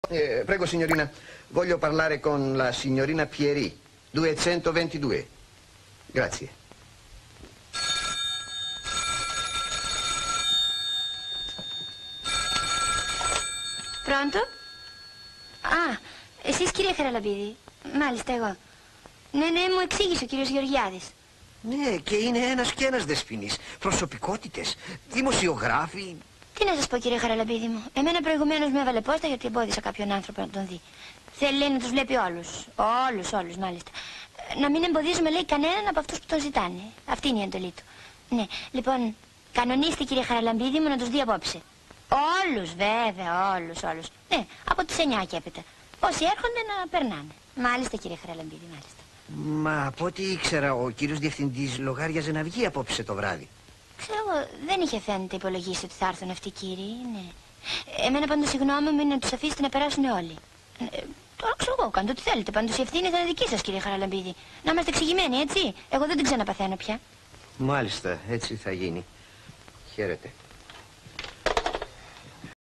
Prego signorina, voglio parlare con la signorina Pieri, 222. Grazie. Pronto? Α, εσείς κύριε Χαραλαμπίδη. Μάλιστα εγώ. Ναι, μου εξήγησε ο κύριος Γεωργιάδης. Ναι, και είναι ένας και ένας δεσποινής. Προσωπικότητες, δημοσιογράφοι. Τι να σας πω κύριε Χαραλαμπίδη μου. Εμένα προηγουμένως με έβαλε πόστα γιατί εμπόδισα κάποιον άνθρωπο να τον δει. Θέλει λέει να τους βλέπει όλους. Όλους μάλιστα. Να μην εμποδίζουμε λέει κανέναν από αυτούς που τον ζητάνε. Αυτή είναι η εντολή του. Ναι, λοιπόν, κανονίστε κύριε Χαραλαμπίδη μου να τους δει απόψε. Όλους βέβαια, όλους. Ναι, από τις 9 και έπειτα. Όσοι έρχονται να περνάνε. Μάλιστα κύριε Χαραλαμπίδη, μάλιστα. Μα από ό,τι ήξερα ο κύριος διευθυντής λογάριαζε να βγει απόψε το βράδυ. Ξέρω εγώ, δεν είχε φαίνεται υπολογίσει ότι θα έρθουν αυτοί οι κύριοι, ναι. Εμένα πάντως η γνώμη μου είναι να τους αφήσετε να περάσουν όλοι. Τώρα ξέρω εγώ, κάντε ό,τι θέλετε. Πάντως η ευθύνη θα είναι δική σας κύριε Χαραλαμπίδη. Να είμαστε εξηγημένοι, έτσι. Εγώ δεν την ξαναπαθαίνω πια. Μάλιστα, έτσι θα γίνει. Χαίρετε.